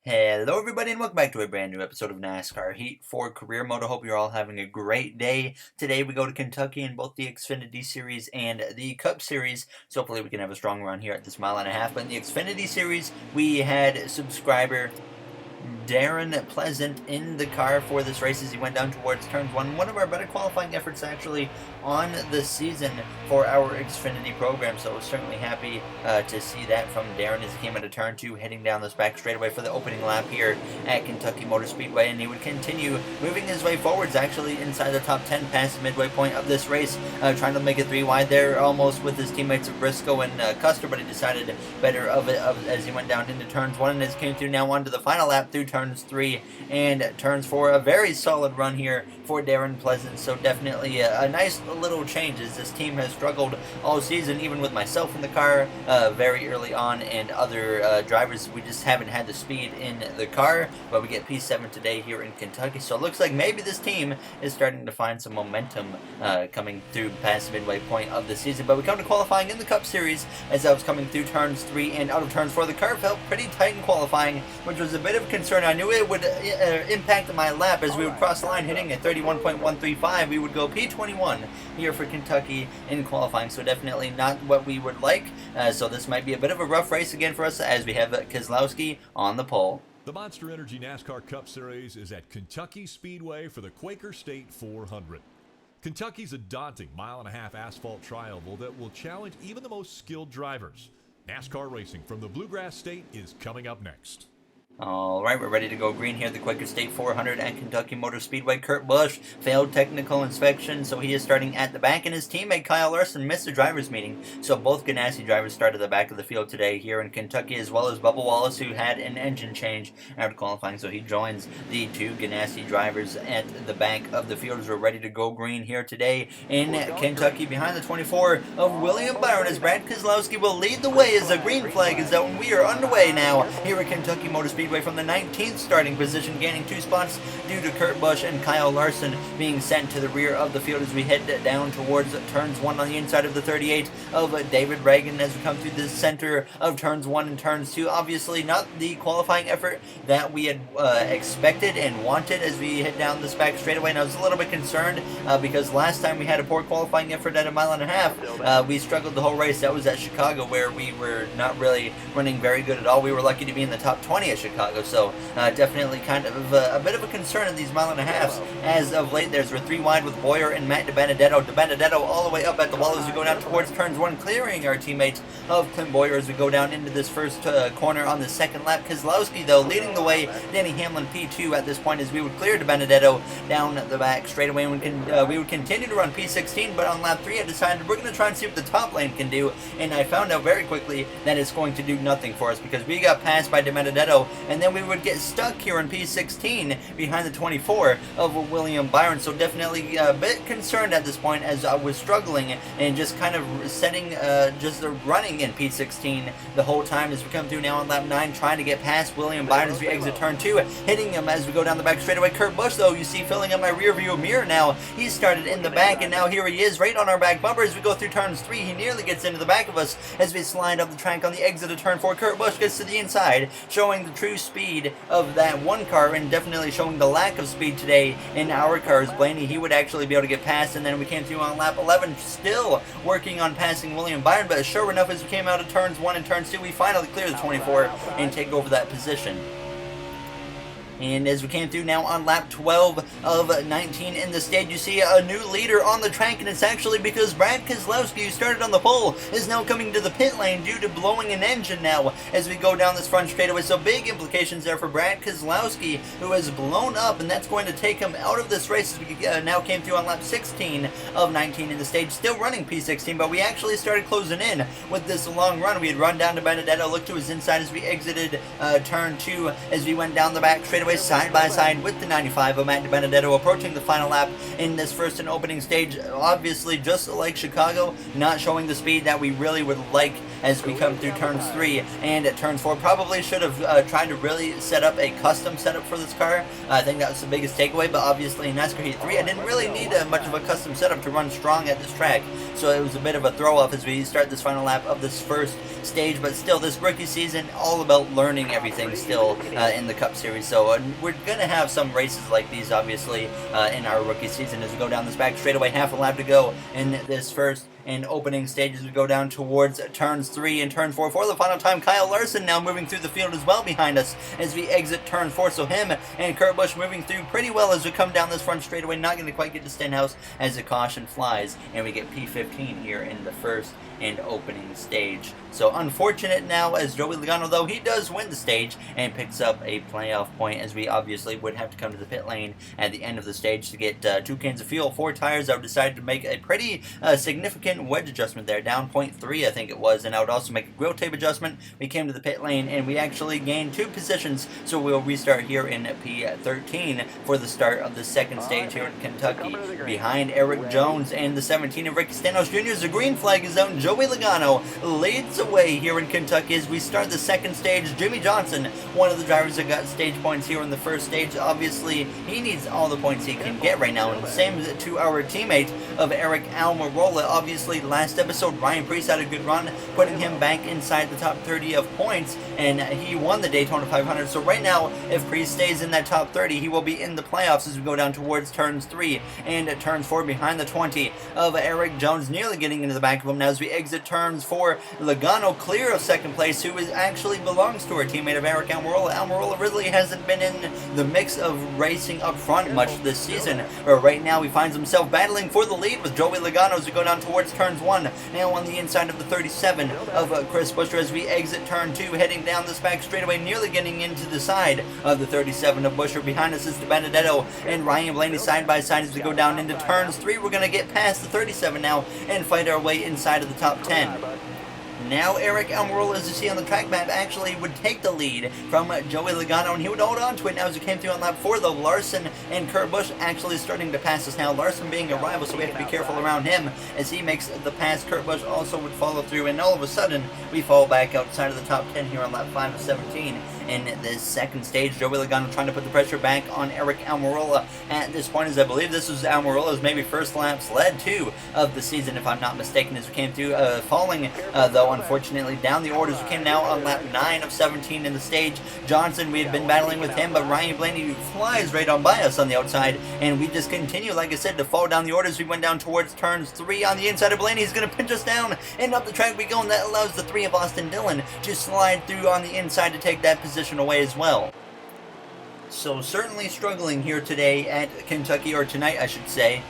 Hello, everybody, and welcome back to a brand new episode of NASCAR Heat for Career Mode. I hope you're all having a great day. Today, we go to Kentucky in both the Xfinity Series and the Cup Series, so hopefully we can have a strong run here at this mile and a half. But in the Xfinity Series, we had subscriber Darren Pleasant in the car for this race as he went down towards turns one of our better qualifying efforts actually on the season for our Xfinity program. So I was certainly happy to see that from Darren as he came into turn 2, heading down this back straightaway for the opening lap here at Kentucky Motor Speedway, and he would continue moving his way forwards actually inside the top 10 past the midway point of this race, trying to make it 3 wide there almost with his teammates of Briscoe and Custer, but he decided better of it as he went down into turns 1 and as came through now onto the final lap through turns 3 and turns 4. A very solid run here for Darren Pleasant, so definitely a nice little change as this team has struggled all season, even with myself in the car very early on and other drivers. We just haven't had the speed in the car, but we get P7 today here in Kentucky, so it looks like maybe this team is starting to find some momentum coming through past the midway point of the season. But we come to qualifying in the Cup Series as I was coming through turns 3 and out of turns 4. The car felt pretty tight in qualifying, which was a bit of a concern. I knew it would impact my lap as we would cross the line hitting at 31.135. We would go P21 here for Kentucky in qualifying, so definitely not what we would like. So this might be a bit of a rough race again for us as we have Keselowski on the pole. The Monster Energy NASCAR Cup Series is at Kentucky Speedway for the Quaker State 400. Kentucky's a daunting mile-and-a-half asphalt tri-oval that will challenge even the most skilled drivers. NASCAR racing from the Bluegrass State is coming up next. Alright, we're ready to go green here at the Quaker State 400 at Kentucky Motor Speedway. Kurt Busch failed technical inspection, so he is starting at the back, and his teammate Kyle Larson missed the driver's meeting. So both Ganassi drivers started at the back of the field today here in Kentucky, as well as Bubba Wallace, who had an engine change after qualifying, so he joins the 2 Ganassi drivers at the back of the field as we're ready to go green here today in Kentucky behind the 24 of William Byron, as Brad Keselowski will lead the way as the green flag is out, and we are underway now here at Kentucky Motor Speedway from the 19th starting position, gaining 2 spots due to Kurt Busch and Kyle Larson being sent to the rear of the field as we head down towards turns 1 on the inside of the 38 of David Reagan as we come through the center of turns 1 and turns 2. Obviously not the qualifying effort that we had expected and wanted as we head down this back straightaway, and I was a little bit concerned because last time we had a poor qualifying effort at a mile and a half. We struggled the whole race. That was at Chicago, where we were not really running very good at all. We were lucky to be in the top 20 at Chicago, so definitely kind of a bit of a concern in these mile and a halves as of late. We're 3 wide with Boyer and Matt DiBenedetto. DiBenedetto all the way up at the wall as we go down towards turns 1, clearing our teammates of Clint Boyer as we go down into this first corner on the second lap. Keselowski, though, leading the way. Danny Hamlin P2 at this point as we would clear DiBenedetto down the back straightaway, and we would continue to run P16, but on lap 3 I decided we're going to try and see what the top lane can do, and I found out very quickly that it's going to do nothing for us because we got passed by DiBenedetto, and then we would get stuck here in P16 behind the 24 of William Byron. So definitely a bit concerned at this point as I was struggling and just kind of setting just the running in P16 the whole time as we come through now on lap 9, trying to get past William Byron as we exit turn 2, hitting him as we go down the back straightaway. Kurt Busch, though, you see filling up my rear view mirror now. He started in the back, and now here he is right on our back bumper as we go through turns 3. He nearly gets into the back of us as we slide up the track on the exit of turn 4. Kurt Busch gets to the inside, showing the true speed of that one car and definitely showing the lack of speed today in our cars. Blaney, he would actually be able to get past, and then we came through on lap 11, still working on passing William Byron, but sure enough, as we came out of turns 1 and turns 2, we finally clear the 24 and take over that position. And as we came through now on lap 12 of 19 in the stage, you see a new leader on the track, and it's actually because Brad Keselowski, who started on the pole, is now coming to the pit lane due to blowing an engine now as we go down this front straightaway. So big implications there for Brad Keselowski, who has blown up, and that's going to take him out of this race as we now came through on lap 16 of 19 in the stage, still running P16, but we actually started closing in with this long run. We had run down to Benedetto, looked to his inside as we exited turn 2 as we went down the back straightaway side by side with the 95 of Matt DiBenedetto, approaching the final lap in this first and opening stage. Obviously, just like Chicago, not showing the speed that we really would like as we come through turns 3 and at turns 4. Probably should have tried to really set up a custom setup for this car. I think that was the biggest takeaway, but obviously in NASCAR Heat 3 I didn't really need much of a custom setup to run strong at this track, so it was a bit of a throw-off as we start this final lap of this first stage. But still, this rookie season, all about learning everything still in the Cup Series. So we're going to have some races like these, obviously, in our rookie season as we go down this back straightaway. Half a lap to go in this first and opening stages. We go down towards turns 3 and turn 4 for the final time. Kyle Larson now moving through the field as well behind us as we exit turn 4. So him and Kurt Busch moving through pretty well as we come down this front straightaway. Not going to quite get to Stenhouse as the caution flies, and we get P15 here in the first and opening stage. So unfortunate now as Joey Logano, though, he does win the stage and picks up a playoff point, as we obviously would have to come to the pit lane at the end of the stage to get 2 cans of fuel, 4 tires. I would decide to make a pretty significant wedge adjustment there, down 0.3 I think it was, and I would also make a grill tape adjustment. We came to the pit lane and we actually gained 2 positions, so we'll restart here in P13 for the start of the second stage here in Kentucky. Behind Eric Jones and the 17 of Ricky Stenhouse Jr. as the green flag is out, and Joey Logano leads away here in Kentucky as we start the second stage. Jimmy Johnson, one of the drivers that got stage points here in the first stage. Obviously, he needs all the points he can get right now, and same to our teammate of Eric Almirola. Obviously, last episode, Ryan Preece had a good run, putting him back inside the top 30 of points, and he won the Daytona 500. So right now, if Preece stays in that top 30, he will be in the playoffs as we go down towards turns 3 and turns 4 behind the 20 of Eric Jones, nearly getting into the back of him now as we exit turns 4. Logano clear of second place, who actually belongs to our teammate of Eric Almirola. Almirola really hasn't been in the mix of racing up front much this season, but right now he finds himself battling for the lead with Joey Logano as we go down towards turns 1, now on the inside of the 37 of Chris Buescher as we exit turn 2, heading down this back straightaway, nearly getting into the side of the 37 of Buescher. Behind us is DiBenedetto and Ryan Blaney side by side as we go down into turns 3. We're going to get past the 37 now and fight our way inside of the top 10. Now Eric Almirola, as you see on the track map, actually would take the lead from Joey Logano, and he would hold on to it now as we came through on lap 4, though Larson and Kurt Busch actually starting to pass us now. Larson being a rival, so we have to be careful around him as he makes the pass. Kurt Busch also would follow through, and all of a sudden we fall back outside of the top 10 here on lap 5 of 17. In this second stage, Joey Logano trying to put the pressure back on Eric Almirola at this point, as I believe this was Almirola's maybe first lap sled too of the season, if I'm not mistaken, as we came through, falling though unfortunately down the orders. We came now on lap 9 of 17 in the stage. Johnson, we had been battling with him, but Ryan Blaney flies right on by us on the outside, and we just continue, like I said, to fall down the orders. We went down towards turns 3 on the inside of Blaney. He's going to pinch us down, and up the track we go, and that allows the 3 of Austin Dillon to slide through on the inside to take that position away as well. So certainly struggling here today at Kentucky, or tonight I should say,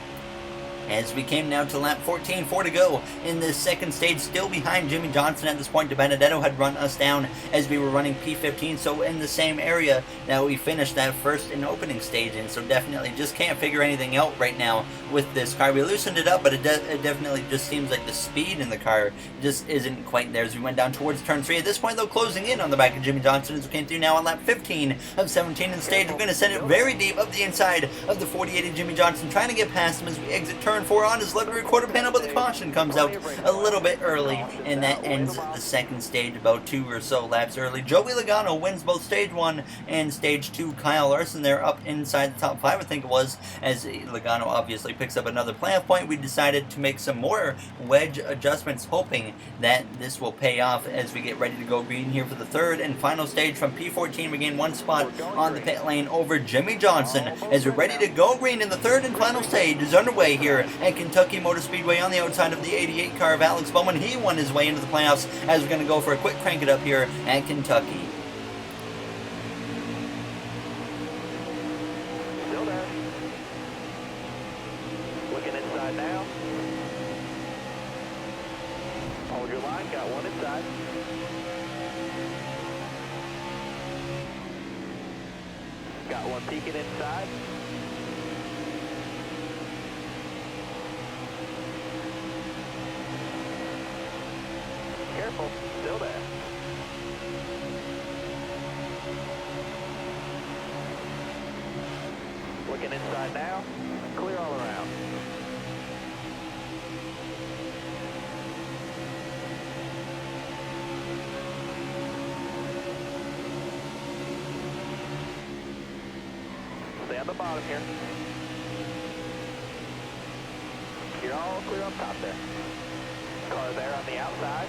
as we came now to lap 14, 4 to go in this second stage, still behind Jimmy Johnson at this point. DiBenedetto had run us down as we were running P15, so in the same area that we finished that first and opening stage in, so definitely just can't figure anything out right now with this car. We loosened it up, but it definitely just seems like the speed in the car just isn't quite there as we went down towards turn 3. At this point, though, closing in on the back of Jimmy Johnson as we came through now on lap 15 of 17 in the stage. We're going to send it very deep up the inside of the 48 of Jimmy Johnson, trying to get past him as we exit turn 4 on his left rear quarter panel, but the caution comes out a little bit early, and that ends the second stage about 2 or so laps early. Joey Logano wins both stage 1 and stage 2. Kyle Larson there up inside the top 5, I think it was, as Logano obviously picks up another playoff point. We decided to make some more wedge adjustments, hoping that this will pay off as we get ready to go green here for the third and final stage. From P14 we gain 1 spot on the pit lane over Jimmy Johnson as we're ready to go green, in the third and final stage is underway here at Kentucky Motor Speedway on the outside of the 88 car of Alex Bowman. He won his way into the playoffs as we're going to go for a quick crank it up here at Kentucky. Still there. Looking inside now. Hold your line, got one inside. Got one peeking inside. Careful, still there. Looking inside now, clear all around. the bottom here. You're all clear up top there. Car there on the outside.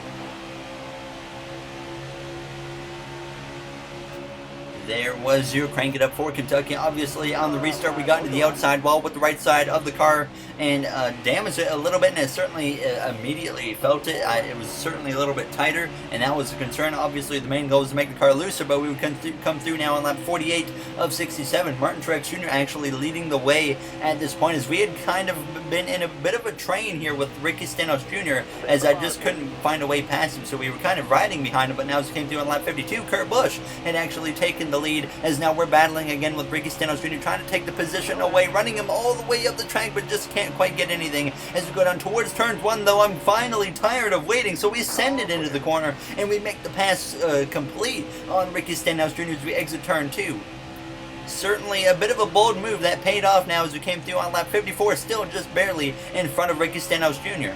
There was your crank it up for Kentucky. Obviously, on the restart, we got into the outside wall with the right side of the car and damaged it a little bit, and it certainly immediately felt it. It was certainly a little bit tighter, and that was a concern. Obviously, the main goal was to make the car looser, but we would come through now on lap 48 of 67. Martin Truex Jr. actually leading the way at this point, as we had kind of been in a bit of a train here with Ricky Stenhouse Jr., as I just couldn't find a way past him, so we were kind of riding behind him. But now as it came through on lap 52, Kurt Busch had actually taken the lead, as now we're battling again with Ricky Stenhouse Jr. trying to take the position away, running him all the way up the track, but just can't quite get anything. As we go down towards turns 1, though, I'm finally tired of waiting, so we send it into the corner, and we make the pass complete on Ricky Stenhouse Jr. as we exit turn 2. Certainly a bit of a bold move that paid off now as we came through on lap 54, still just barely in front of Ricky Stenhouse Jr.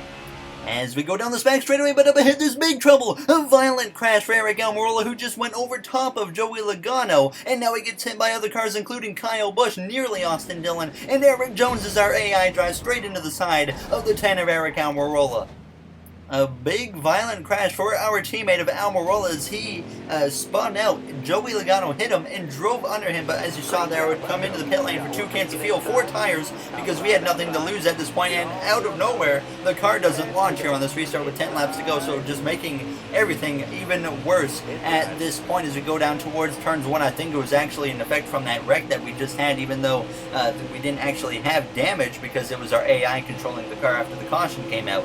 As we go down this back straightaway, but up ahead there's big trouble. A violent crash for Eric Almirola, who just went over top of Joey Logano, and now he gets hit by other cars, including Kyle Busch, nearly Austin Dillon, and Eric Jones as our AI drives straight into the side of the 10 of Eric Almirola. A big violent crash for our teammate of Almirola as he spun out. Joey Logano hit him and drove under him, but as you saw there, would come into the pit lane for 2 cans of fuel, 4 tires, because we had nothing to lose at this point, and out of nowhere, the car doesn't launch here on this restart with 10 laps to go, so just making everything even worse at this point as we go down towards turns 1. I think it was actually an effect from that wreck that we just had, even though we didn't actually have damage because it was our AI controlling the car after the caution came out.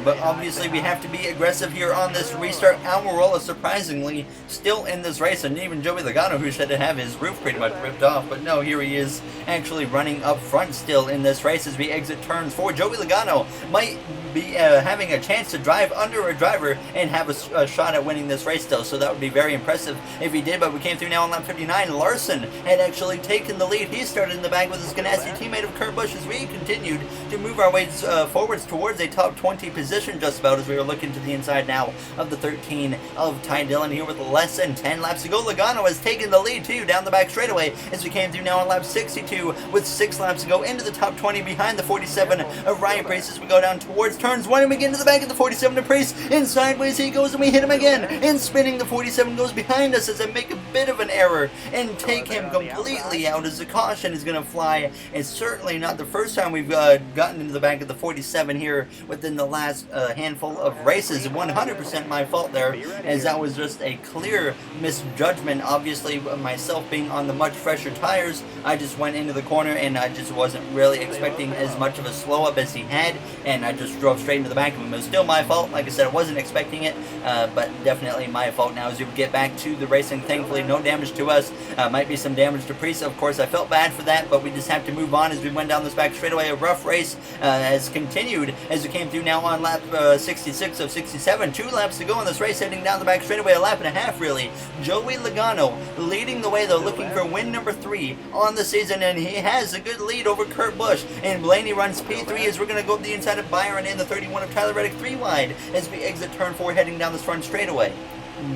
But obviously we have to be aggressive here on this restart. Almirola surprisingly still in this race, and even Joey Logano, who should have his roof pretty much ripped off, but no, here he is actually running up front still in this race as we exit turns 4. Joey Logano might be having a chance to drive under a driver and have a shot at winning this race still, so that would be very impressive if he did. But we came through now on lap 59. Larson had actually taken the lead. He started in the back with his Ganassi teammate of Kurt Busch as we continued to move our ways forwards towards a top 20 position just about, as we were looking to the inside now of the 13 of Ty Dillon here with less than 10 laps to go. Logano has taken the lead too down the back straightaway as we came through now on lap 62 with 6 laps to go into the top 20 behind the 47 of Ryan Preece as we go down towards turns 1 and we get into the back of the 47 of Preece, and sideways he goes and we hit him again, and spinning the 47 goes behind us as I make a bit of an error and take him completely out as the caution is going to fly. It's certainly not the first time we've gotten into the back of the 47 here within the last handful of races. 100% my fault there, as that was just a clear misjudgment. Obviously, myself being on the much fresher tires, I just went into the corner and I just wasn't really expecting as much of a slow up as he had, and I just drove straight into the back of him. It was still my fault. Like I said, I wasn't expecting it, but definitely my fault. Now as we get back to the racing, thankfully no damage to us. Might be some damage to Preece. Of course, I felt bad for that, but we just have to move on as we went down this back straightaway. A rough race has continued as we came through now on lap 66 of 67. 2 laps to go in this race, heading down the back straightaway, a lap and a half really. Joey Logano leading the way though, looking for win number 3 on the season, and he has a good lead over Kurt Busch. And Blaney runs P3 as we're going to go up the inside of Byron in the 31 of Tyler Reddick 3 wide as we exit turn 4 heading down this front straightaway.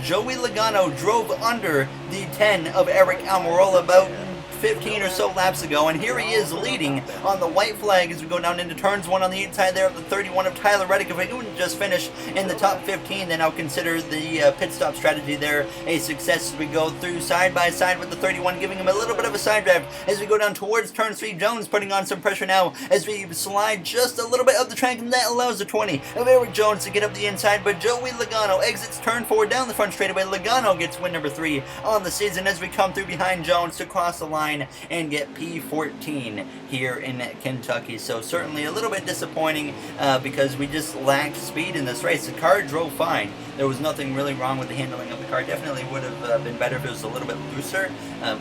Joey Logano drove under the 10 of Eric Almirola about 15 or so laps ago, and here he is leading on the white flag as we go down into turns 1 on the inside there of the 31 of Tyler Reddick. If we can just finish in the top 15, then I'll consider the pit stop strategy there a success as we go through side by side with the 31, giving him a little bit of a side drive as we go down towards turn 3. Jones putting on some pressure now as we slide just a little bit of the track, and that allows the 20 of Eric Jones to get up the inside, but Joey Logano exits turn 4 down the front straightaway. Logano gets win number 3 on the season as we come through behind Jones to cross the line and get P14 here in Kentucky. So certainly a little bit disappointing because we just lacked speed in this race. The car drove fine. There was nothing really wrong with the handling of the car. Definitely would have been better if it was a little bit looser.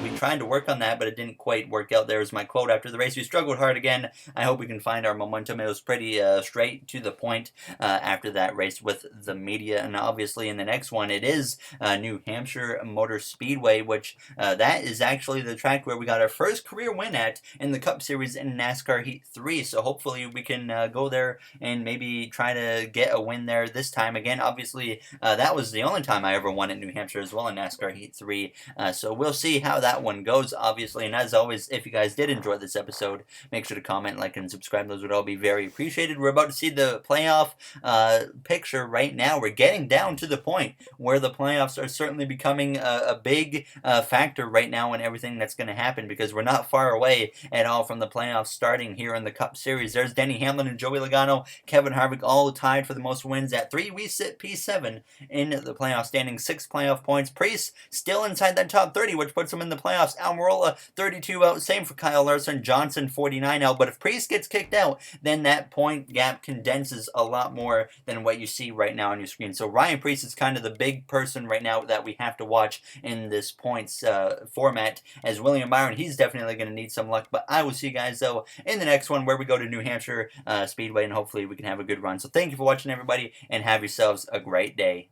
We tried to work on that, but it didn't quite work out. There was my quote after the race: we struggled hard again. I hope we can find our momentum. It was pretty straight to the point after that race with the media. And obviously in the next one, it is New Hampshire Motor Speedway, which that is actually the track where we got our first career win at in the Cup Series in NASCAR Heat 3. So hopefully we can go there and maybe try to get a win there this time. Again, obviously That was the only time I ever won at New Hampshire as well in NASCAR Heat 3. So we'll see how that one goes, obviously. And as always, if you guys did enjoy this episode, make sure to comment, like, and subscribe. Those would all be very appreciated. We're about to see the playoff picture right now. We're getting down to the point where the playoffs are certainly becoming a big factor right now in everything that's going to happen, because we're not far away at all from the playoffs starting here in the Cup Series. There's Denny Hamlin and Joey Logano, Kevin Harvick all tied for the most wins at 3. We sit P7 in the playoff standing, 6 playoff points. Priest still inside that top 30, which puts him in the playoffs. Almirola 32 out, same for Kyle Larson. Johnson 49 out. But if Priest gets kicked out, then that point gap condenses a lot more than what you see right now on your screen. So Ryan Priest is kind of the big person right now that we have to watch in this points format, as William Byron, he's definitely going to need some luck. But I will see you guys, though, in the next one where we go to New Hampshire Speedway, and hopefully we can have a good run. So thank you for watching, everybody, and have yourselves a great day.